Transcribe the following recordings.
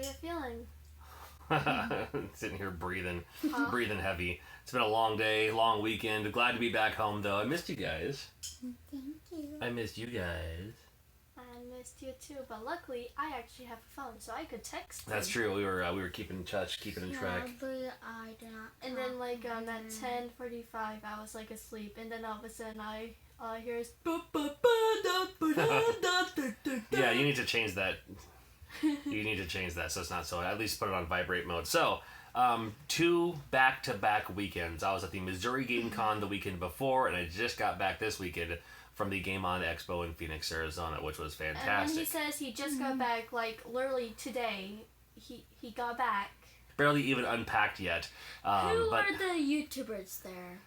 you feeling? Sitting here breathing heavy. It's been a long day, long weekend. Glad to be back home, though. I missed you guys. Thank you. I missed you guys. I missed you too, but luckily I actually have a phone, so I could text. That's true. We were keeping in touch, keeping in track. But I do not. And then at 10:45, I was like asleep, and then all of a sudden I hear Yeah, you need to change that. You need to change that so it's not so. At least put it on vibrate mode. So, 2 back-to-back weekends. I was at the Missouri Game Con the weekend before, and I just got back this weekend from the Game On Expo in Phoenix, Arizona, which was fantastic. And when he says he just got back, like literally today, he got back. Barely even unpacked yet. Who are the YouTubers there?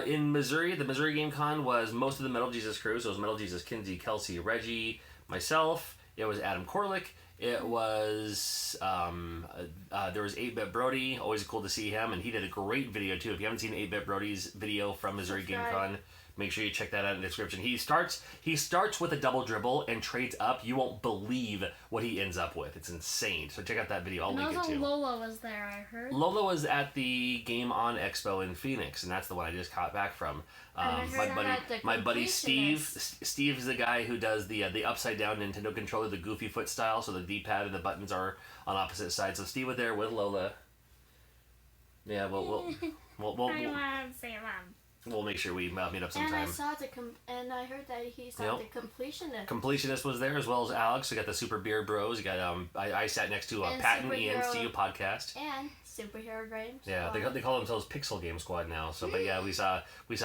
In Missouri, the Missouri Game Con was most of the Metal Jesus crew. So it was Metal Jesus, Kinsey, Kelsey, Reggie, myself. It was Adam Korlick. It was, there was 8-Bit Brody, always cool to see him, and he did a great video too. If you haven't seen 8-Bit Brody's video from Missouri Game Con, make sure you check that out in the description. He starts with a double dribble and trades up. You won't believe what he ends up with. It's insane. So check out that video. I'll link it too. Lola was there, I heard. Lola was at the Game On Expo in Phoenix, and that's the one I just caught back from. My buddy Steve. Steve is the guy who does the upside down Nintendo controller, the goofy foot style, so the D-pad and the buttons are on opposite sides. So Steve was there with Lola. Yeah, we'll I want to see them. We'll make sure we meet up sometime. And I heard that he saw the completionist. Completionist was there as well as Alex. We got the Super Beard Bros. You got I sat next to Pat and Ian's CU podcast. And Superhero Games. Yeah, they call themselves Pixel Game Squad now. So, but yeah, we saw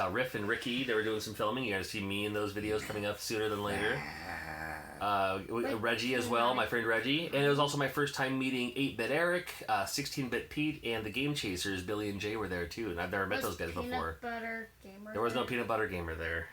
Riff and Ricky. They were doing some filming. You got to see me in those videos coming up sooner than later. Reggie as well, my friend Reggie, and it was also my first time meeting 8-Bit Eric, 16-Bit Pete, and the Game Chasers. Billy and Jay were there too, and I've never met those guys before. There was no Peanut Butter Gamer there.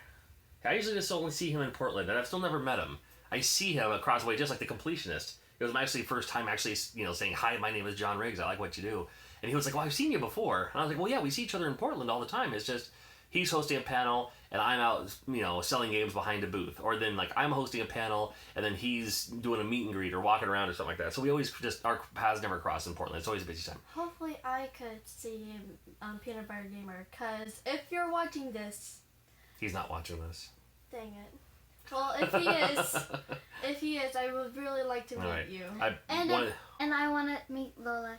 I usually just only see him in Portland, and I've still never met him. I see him across the way, just like the Completionist. It was my first time saying, "Hi, my name is John Riggs. I like what you do." And he was like, "Well, I've seen you before." And I was like, "Well, yeah, we see each other in Portland all the time. It's just he's hosting a panel and I'm out, selling games behind a booth, or then I'm hosting a panel and then he's doing a meet and greet or walking around or something like that. So we always our paths never cross in Portland. It's always a busy time." Hopefully, I could see him on Peanut Butter Gamer, because if you're watching this, he's not watching this. Dang it. Well, if he is, I would really like to meet you. And I want to meet Lola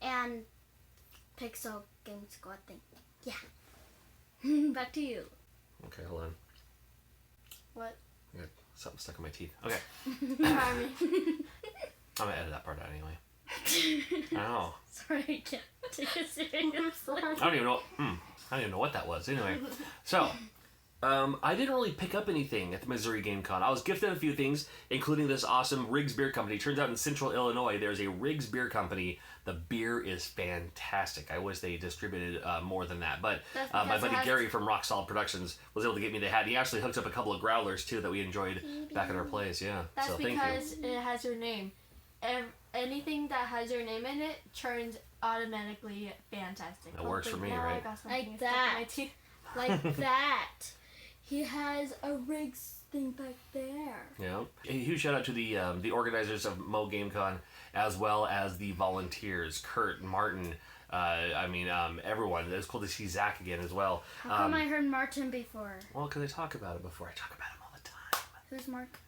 and Pixel Game Squad thing. Yeah. Back to you. Okay, hold on. What? I got something stuck in my teeth. Okay. Sorry. I'm gonna edit that part out anyway. Oh. Sorry, I can't take it seriously. I don't even know what that was. Anyway, so I didn't really pick up anything at the Missouri Game Con. I was gifted a few things, including this awesome Rigg'd beer company. Turns out in Central Illinois, there's a Rigg'd beer company. The beer is fantastic. I wish they distributed more than that. But my buddy Gary from Rock Solid Productions was able to get me the hat. He actually hooked up a couple of growlers, too, that we enjoyed back at our place. Yeah. That's so, because thank you. It has your name. Anything that has your name in it turns automatically fantastic. That works for me, right? Like that. Like that. He has a Rigg's thing back there. Yeah. A huge shout out to the organizers of Mo GameCon, as well as the volunteers, Kurt, Martin, everyone. It was cool to see Zach again as well. How come I heard Martin before? Well, because I talk about it before. I talk about him all the time. Who's Mark?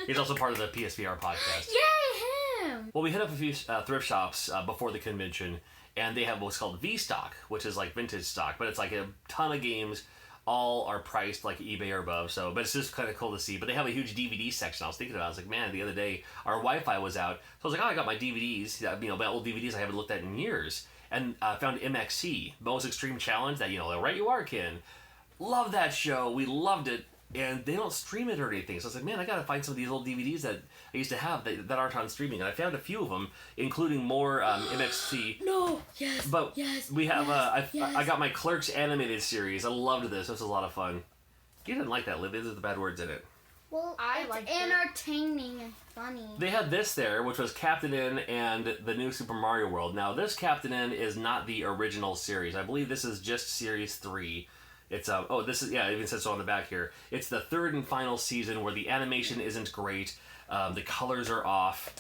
He's also part of the PSVR podcast. Yay, him! Well, we hit up a few thrift shops before the convention, and they have what's called V-Stock, which is like vintage stock, but it's like a ton of games. All are priced like eBay or above, but it's just kind of cool to see. But they have a huge DVD section. I was thinking about it. I was like, man, the other day our Wi-Fi was out, so I was like, I got my DVDs, my old DVDs I haven't looked at in years, and found MXC, Most Extreme Challenge. That right you are, Ken. Love that show. We loved it. And they don't stream it or anything. So I was like, man, I got to find some of these old DVDs that I used to have that aren't on streaming. And I found a few of them, including more MXC. No, yes, but yes, we have, yes. I got my Clerks animated series. I loved this. This was a lot of fun. You didn't like that, Liv. These are the bad words in it. Well, it's entertaining and funny. They had this there, which was Captain N and the new Super Mario World. Now, this Captain N is not the original series. I believe this is just Series 3. It's this is it even says so on the back here. It's the third and final season where the animation isn't great. The colors are off.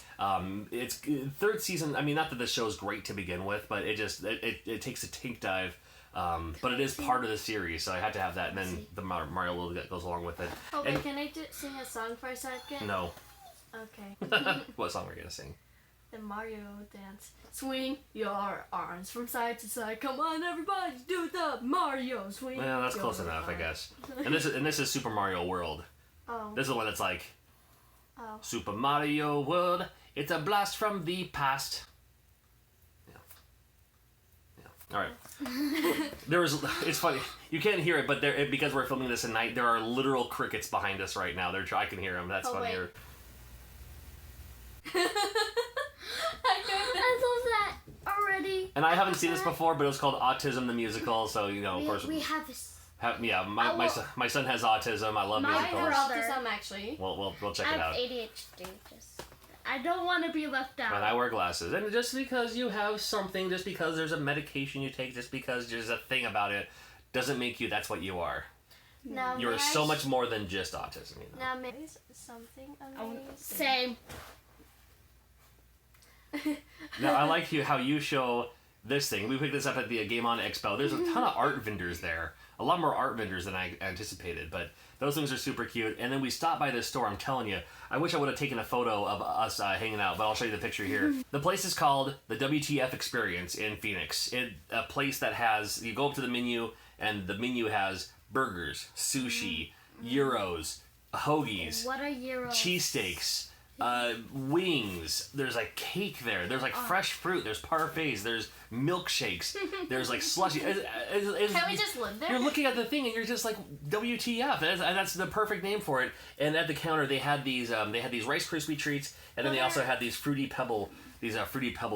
It's third season. I mean, not that the show's great to begin with, but it takes a tank dive. But it is part of the series, so I had to have that, and then the Mario World that goes along with it. Oh, wait, can I sing a song for a second? No. Okay. What song are you gonna sing? The Mario dance. Swing your arms from side to side. Come on, everybody, do the Mario swing. Well, that's close enough, I guess. And this is Super Mario World. Oh. This is the one that's like, Oh. Super Mario World. It's a blast from the past. All right. It's funny. You can't hear it, but because we're filming this at night, there are literal crickets behind us right now. I can hear them. That's funny. I love that already. And I haven't seen this before, but it was called Autism the Musical. So of course we have. My son has autism. I love musicals. My brother. Autism, actually. We'll check I it out. have ADHD. I don't want to be left out. And I wear glasses. And just because you have something, just because there's a medication you take, just because there's a thing about it, doesn't make you that's what you are. Now, You're so much more than just autism. You know? Now, maybe something amazing. Same. Now, I like how you show this thing. We picked this up at the Game On Expo. There's a ton of art vendors there. A lot more art vendors than I anticipated, but those things are super cute. And then we stopped by this store. I'm telling you, I wish I would have taken a photo of us hanging out, but I'll show you the picture here. The place is called the WTF Experience in Phoenix. It's a place that has, you go up to the menu, and the menu has burgers, sushi, gyros, hoagies, What are gyros? cheesesteaks, wings. There's like cake there. There's like fresh fruit. There's parfaits. There's milkshakes. There's like slushy. Can we just live there? You're looking at the thing and you're just like, WTF? That's the perfect name for it. And at the counter they had these Rice Krispie treats, and then they also had these fruity pebble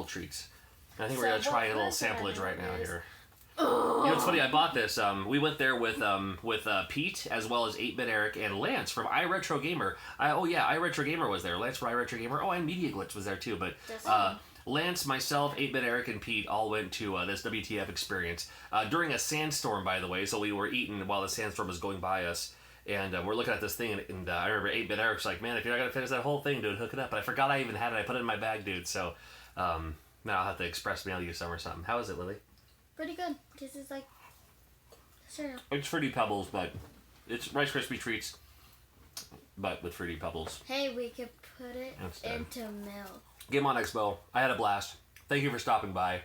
treats. And I think we're gonna try a little samplage right now here. You know what's funny? I bought this. We went there with Pete, as well as 8-Bit Eric and Lance from iRetro Gamer. iRetro Gamer was there. Lance from iRetro Gamer. Oh, and Media Glitch was there too. But Lance, myself, 8-Bit Eric, and Pete all went to this WTF experience during a sandstorm, by the way. So we were eating while the sandstorm was going by us. And we're looking at this thing, and I remember 8-Bit Eric's like, man, if you're not going to finish that whole thing, dude, hook it up. But I forgot I even had it. I put it in my bag, dude. So now I'll have to express mail you some or something. How is it, Lily? Pretty good. This is like cereal. It's Fruity Pebbles, but it's Rice Krispie Treats, but with Fruity Pebbles. Hey, we could put it into milk. Game On Expo. I had a blast. Thank you for stopping by.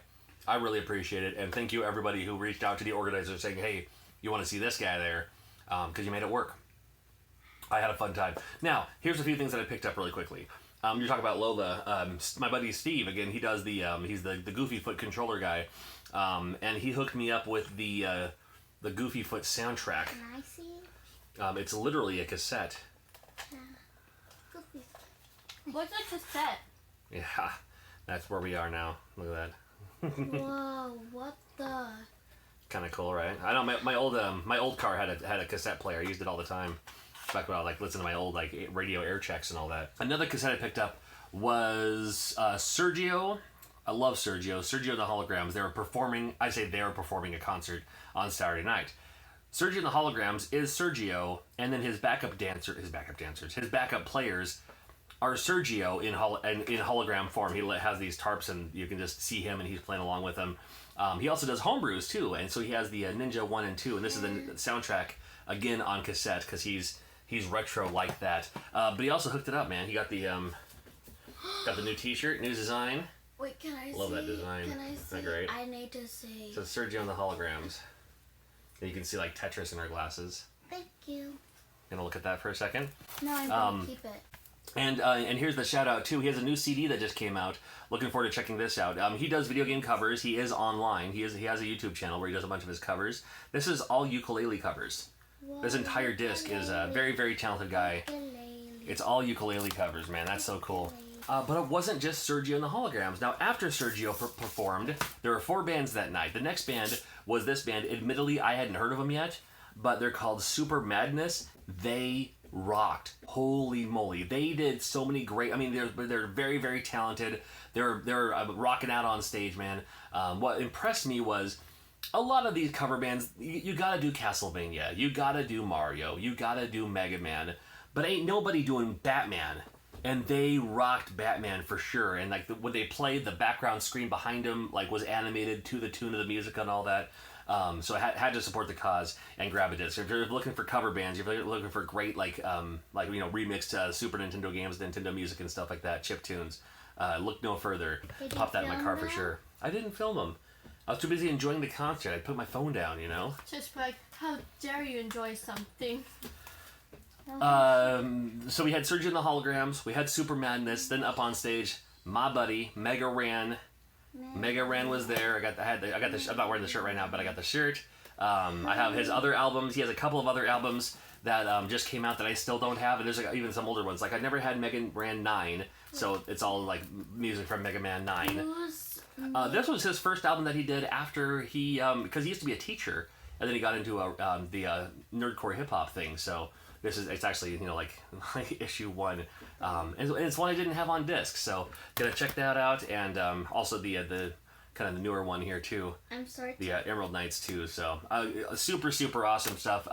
I really appreciate it. And thank you everybody who reached out to the organizer saying, hey, you want to see this guy there? Because you made it work. I had a fun time. Now, here's a few things that I picked up really quickly. You're talking about Lola. My buddy Steve, again, he does he's the Goofy Foot controller guy. And he hooked me up with the Goofy Foot soundtrack. Can I see it? It's literally a cassette. Goofy. What's a cassette? Yeah, that's where we are now. Look at that. Whoa! What the? Kind of cool, right? I know my old car had a cassette player. I used it all the time. Back when I listened to my old radio air checks and all that. Another cassette I picked up was Sergio. I love Sergio. Sergio and the Holograms. They were performing a concert on Saturday night. Sergio and the Holograms is Sergio, and then his backup players are Sergio in hologram form. He has these tarps, and you can just see him, and he's playing along with them. He also does homebrews too, and so he has the Ninja 1 and 2, and this is the soundtrack again on cassette because he's retro like that. But he also hooked it up, man. He got the new T-shirt, new design. Wait, can I Love see? that design. Can I see? Isn't that great? I need to see. So Sergio and the Holograms. And you can see Tetris in our glasses. Thank you. Gonna look at that for a second. No, I'm gonna keep it. And here's the shout out too. He has a new CD that just came out. Looking forward to checking this out. He does video game covers. He is online. He has a YouTube channel where he does a bunch of his covers. This is all ukulele covers. This entire disc is a very, very talented guy. It's all ukulele covers, man. That's so cool. But it wasn't just Sergio and the Holograms. Now, after Sergio performed, there were 4 bands that night. The next band was this band. Admittedly, I hadn't heard of them yet, but they're called Super Madness. They rocked. Holy moly. They did so many great... I mean, they're very, very talented. They're rocking out on stage, man. What impressed me was a lot of these cover bands, you gotta do Castlevania, you gotta do Mario, you gotta do Mega Man, but ain't nobody doing Batman. And they rocked Batman for sure. And like when they played, the background screen behind him like was animated to the tune of the music and all that. So I had to support the cause and grab a disc. If you're looking for cover bands, if you're looking for great remixed Super Nintendo games, Nintendo music and stuff like that, chip tunes, look no further. Pop that in my car for sure. I didn't film them. I was too busy enjoying the concert. I put my phone down, you know. Just like, how dare you enjoy something? So we had Surge in the Holograms, we had Super Madness, then up on stage, my buddy Mega Ran. Mega Ran was there. I'm not wearing the shirt right now, but I got the shirt. I have his other albums. He has a couple of other albums that just came out that I still don't have, and there's like even some older ones. Like I never had Mega Ran 9, so it's all like music from Mega Man 9. This was his first album that he did after he, because he used to be a teacher, and then he got into the nerdcore hip hop thing. So. It's actually, like issue 1, and it's one I didn't have on disc, so gonna check that out, and also the kind of the newer one here too. I'm sorry. The Emerald Knights too, so super awesome stuff.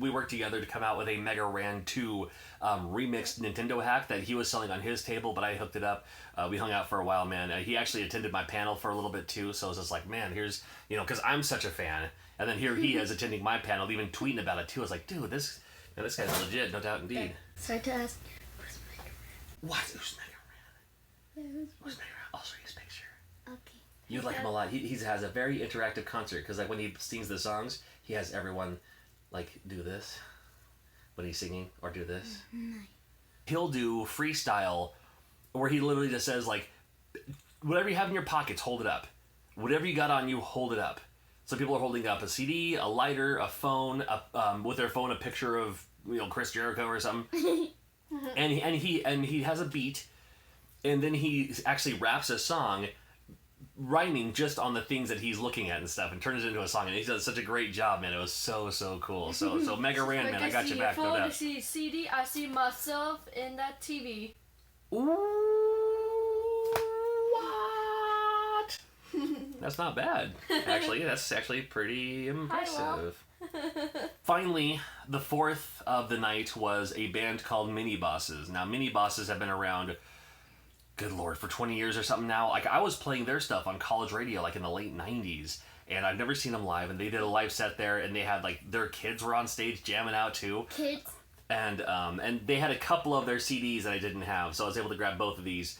We worked together to come out with a Mega Ran 2 remixed Nintendo hack that he was selling on his table, but I hooked it up. We hung out for a while, man. He actually attended my panel for a little bit too, so it was just like, man, here's because I'm such a fan, and then here he is attending my panel, even tweeting about it too. I was like, dude, this guy's legit, no doubt indeed. Sorry to ask, who's Mega Ran? What? Who's Mega Ran? Who's Mega Ran? I'll show you his picture. Okay. You like him a lot. He has a very interactive concert, because like when he sings the songs, he has everyone like do this when he's singing, or do this. Nice. He'll do freestyle where he literally just says like, whatever you have in your pockets, hold it up. Whatever you got on you, hold it up. So people are holding up a CD, a lighter, a phone, with their phone a picture of Chris Jericho or something, and he has a beat, and then he actually raps a song, rhyming just on the things that he's looking at and stuff, and turns it into a song. And he does such a great job, man. It was so cool. So Mega Ran, man, I got your back. I see CD. I see myself in that TV. Ooh. That's not bad. Actually, that's actually pretty impressive. Finally, the fourth of the night was a band called Mini Bosses. Now, Mini Bosses have been around, good lord, for 20 years or something now. Like, I was playing their stuff on college radio, like in the late 90s, and I've never seen them live, and they did a live set there, and they had, like, their kids were on stage jamming out, too. Kids? And they had a couple of their CDs that I didn't have, so I was able to grab both of these.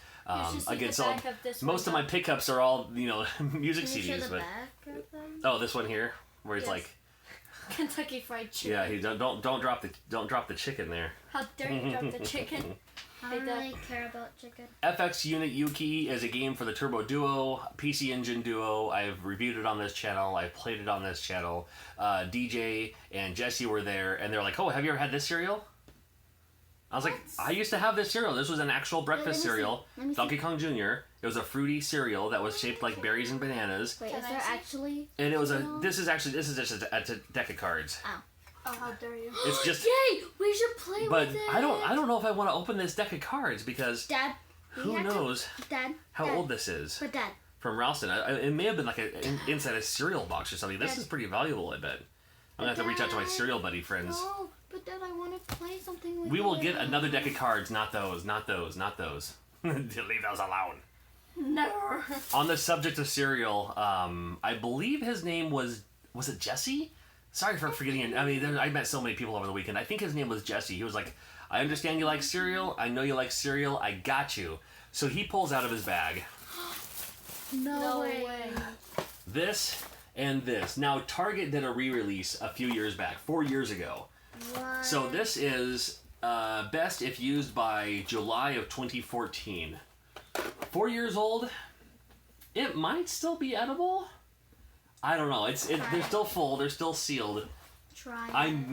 Again, so most of my pickups are all music Can you CDs, show the but back of them? oh, this one here where it's like Kentucky Fried Chicken. Yeah, he don't drop the chicken there. How dare you drop the chicken? I don't really care about chicken. FX Unit Yuki is a game for the Turbo Duo, PC Engine Duo. I've reviewed it on this channel. I've played it on this channel. DJ and Jesse were there, and they're like, "Oh, have you ever had this cereal?" I was like, I used to have this cereal. This was an actual breakfast cereal. Donkey Kong Jr. It was a fruity cereal that was shaped like berries and bananas. Wait, is there actually? And it was this is just a deck of cards. Oh, how dare you! It's just. Yay! We should play with it. But I don't know if I want to open this deck of cards because. Dad. Who knows? How old this is? But Dad. From Ralston. It may have been like inside a cereal box or something. This is pretty valuable, I bet. I'm gonna have to reach out to my cereal buddy friends. No, but Dad, I want to play something with We will get another deck of cards. Not those. Leave those alone. Never. On the subject of cereal, I believe his name was it Jesse? Sorry for forgetting it. I mean, I met so many people over the weekend. I think his name was Jesse. He was like, I understand you like cereal. I know you like cereal. I got you. So he pulls out of his bag. No way. This and this. Now, Target did a re-release a few years back, 4 years ago. What? So this is best if used by July of 2014. 4 years old. It might still be edible. I don't know. They're still full. They're still sealed. Try.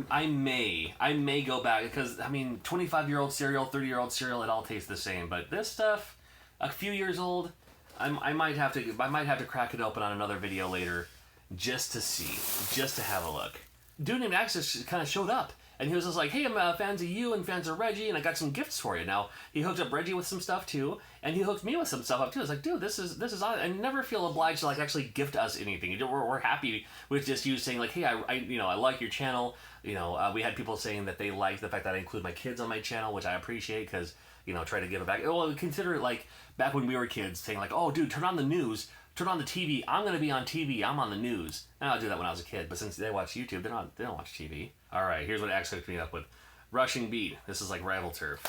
I may go back because 25-year-old cereal, 30-year-old cereal, it all tastes the same. But this stuff, a few years old, I might have to crack it open on another video later, just to see, just to have a look. Dude named Axis kind of showed up And he was just like, hey, I'm fans of you and fans of Reggie, and I got some gifts for you. Now, he hooked up Reggie with some stuff, too, and he hooked me with some stuff up, too. I was like, dude, this is awesome. I never feel obliged to, like, actually gift us anything. We're happy with just you saying, like, hey, I like your channel. You know, we had people saying that they liked the fact that I include my kids on my channel, which I appreciate, because, you know, try to give it back. Well, consider it, like, back when we were kids, saying, like, oh, dude, turn on the news. Turn on the TV. I'm going to be on TV. I'm on the news. Now, I'll do that when I was a kid, but since they watch YouTube, they don't watch TV. All right, here's what X hooked me up with. Rushing Beat. This is like Rival Turf.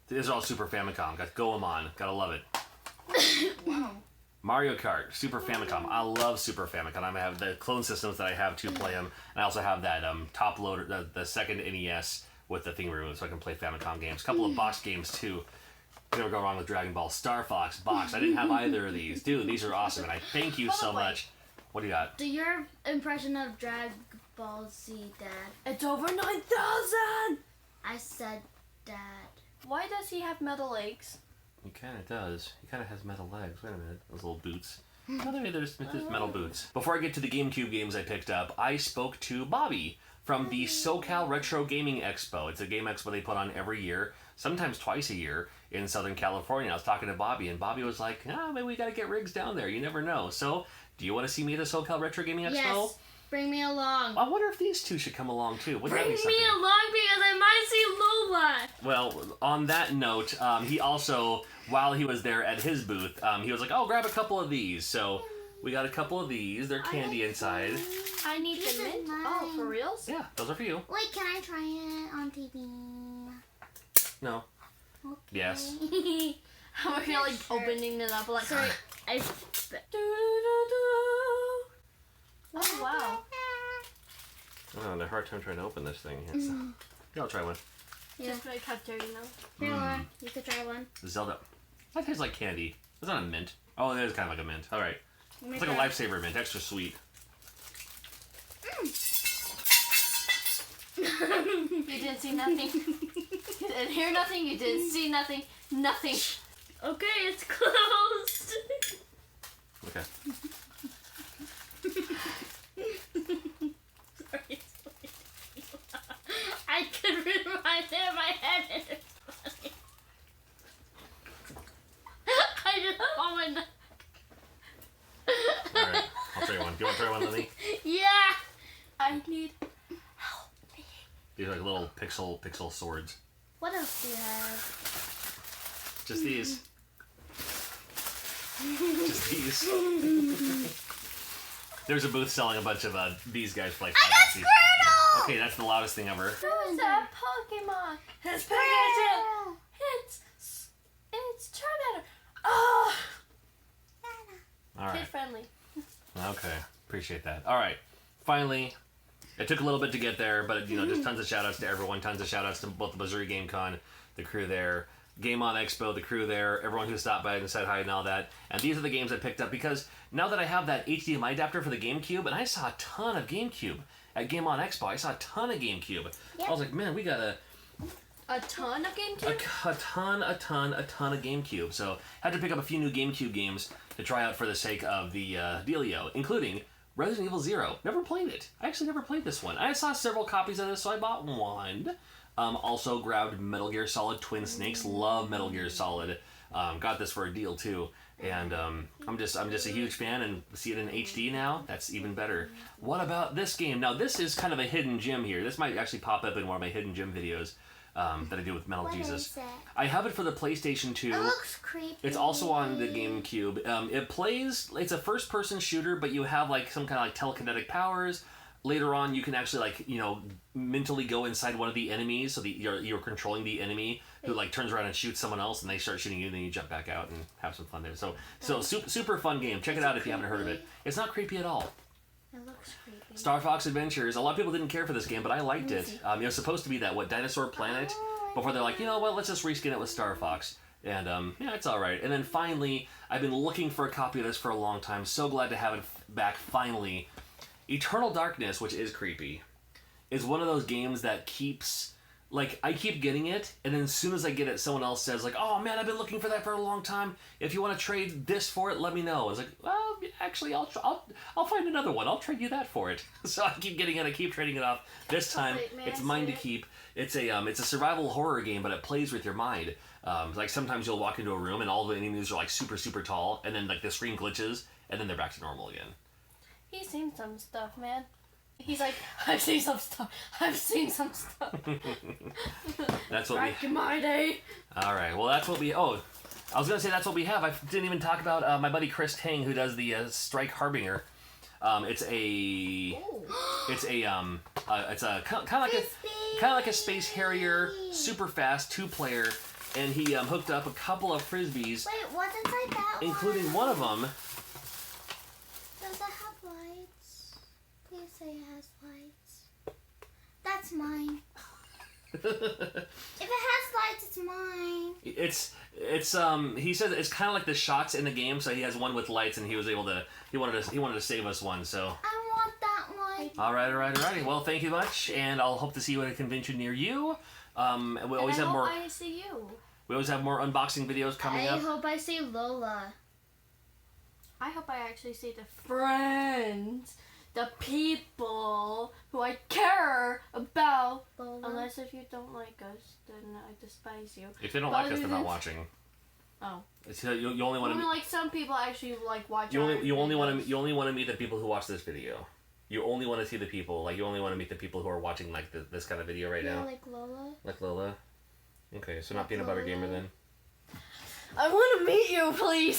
These are all Super Famicom. Got Goemon. Gotta love it. Wow. Mario Kart. Super Famicom. I love Super Famicom. I have the clone systems that I have to play them. And I also have that top loader, the second NES with the thing removed so I can play Famicom games. A couple of box games, too. Never go wrong with Dragon Ball. Starfox box. I didn't have either of these. Dude, these are awesome, and I thank you so much. What do you got? Do your impression of Dragon Ball Z, Dad? It's over 9,000! I said Dad. Why does he have metal legs? He kind of does. He kind of has metal legs. Wait a minute. Those little boots. Oh, there's metal boots. Before I get to the GameCube games I picked up, I spoke to Bobby from the SoCal Retro Gaming Expo. It's a game expo they put on every year, sometimes twice a year, in Southern California. I was talking to Bobby, and Bobby was like, maybe we gotta get Rigg'd down there. You never know. So, do you want to see me at the SoCal Retro Gaming Expo? Yes. Bring me along. I wonder if these two should come along, too. Wouldn't Bring that be something? me along because I might see Lola. Well, on that note, he also, while he was there at his booth, he was like, oh, grab a couple of these. So, we got a couple of these. They're candy inside. I need the mint. Oh, for reals? Yeah, those are for you. Wait, can I try it on TV? No. Okay. Yes. I'm here like opening it up like. Sorry, Oh wow. I'm having a hard time trying to open this thing. Yeah, I'll try one. Yeah. Just like cafeteria now. Here, Laura, you could try one. Zelda. That tastes like candy. It's not a mint. Oh, it is kind of like a mint. All right. It's like a lifesaver mint, extra sweet. You didn't see nothing. You didn't hear nothing. You didn't see nothing. Nothing. Okay, it's closed. Okay. Sorry, I could read my head and it's funny. I just want my neck. Alright, I'll try one. Do you want to try one, Lily? Yeah. I need help. These are like little pixel swords. What else do you have? Just these. Just these. There's a booth selling a bunch of these guys for like $5. I got Squirtle! Okay, that's the loudest thing ever. Who's that Pokemon? It's Pikachu. It's Charmander. Oh. Alright. Kid friendly. Okay, appreciate that. Alright, finally, it took a little bit to get there, but you know, just tons of shout outs to everyone, tons of shout outs to both the Missouri Game Con, the crew there, Game On Expo, the crew there, everyone who stopped by and said hi and all that. And these are the games I picked up because now that I have that HDMI adapter for the GameCube, and I saw a ton of GameCube at Game On Expo, I saw a ton of GameCube. Yep. I was like, man, we got a ton of GameCube? A ton of GameCube. So I had to pick up a few new GameCube games to try out for the sake of the dealio, including Resident Evil 0. Never played it. I actually never played this one. I saw several copies of this, so I bought one. Also grabbed Metal Gear Solid Twin Snakes. Love Metal Gear Solid. Got this for a deal too. And I'm just a huge fan, and see it in HD now. That's even better. What about this game? Now this is kind of a hidden gem here. This might actually pop up in one of my hidden gem videos that I do with Metal Jesus. I have it for the PlayStation 2. It looks creepy. It's also on the GameCube. It plays. It's a first-person shooter, but you have like some kind of like telekinetic powers. Later on, you can actually like mentally go inside one of the enemies, so that you're controlling the enemy who like turns around and shoots someone else, and they start shooting you, and then you jump back out and have some fun there. So super fun game. Check it out if you haven't heard of it. It's not creepy at all. It looks creepy. Starfox Adventures. A lot of people didn't care for this game, but I liked it. It was supposed to be that Dinosaur Planet. Before they're like, you know what? Let's just reskin it with Star Fox. And yeah, it's all right. And then finally, I've been looking for a copy of this for a long time. So glad to have it back finally. Eternal Darkness, which is creepy, is one of those games that keeps like, I keep getting it, and then as soon as I get it, someone else says, like, oh, man, I've been looking for that for a long time. If you want to trade this for it, let me know. It's like, well, actually, I'll find another one. I'll trade you that for it. So I keep getting it. I keep trading it off. This time, it's mine to keep. It's a survival horror game, but it plays with your mind. Like, sometimes you'll walk into a room, and all the enemies are, like, super, super tall, and then, like, the screen glitches, and then they're back to normal again. He's seen some stuff, man. He's like, I've seen some stuff. I've seen some stuff. That's what back in my day. All right. Well, that's what we. Oh, I was gonna say that's what we have. I didn't even talk about my buddy Chris Tang, who does the Strike Harbinger. It's a kind of like a Space Harrier, super fast, 2-player, and he hooked up a couple of frisbees. Wait, what's inside that including one of them. Does it have lights? Please say it has lights. That's mine. If it has lights, it's mine. It's he said it's kind of like the shots in the game, so he has one with lights, and he wanted to save us one, so. I want that one. Alrighty. Well, thank you much, and I'll hope to see you at a convention near you. We always have more. I see you. We always have more unboxing videos coming up. I hope I see Lola. I hope I actually see the friends, the people who I care about. Lola. Unless if you don't like us, then I despise you. If they don't like us, they're not watching. Oh. You only want to. Like some people actually like watch. You only want to meet the people who watch this video. You only want to see the people. Like, you only want to meet the people who are watching like this kind of video right now. Like Lola. Like Lola. Okay, so not Peanut Butter Gamer then. I want to meet you, please.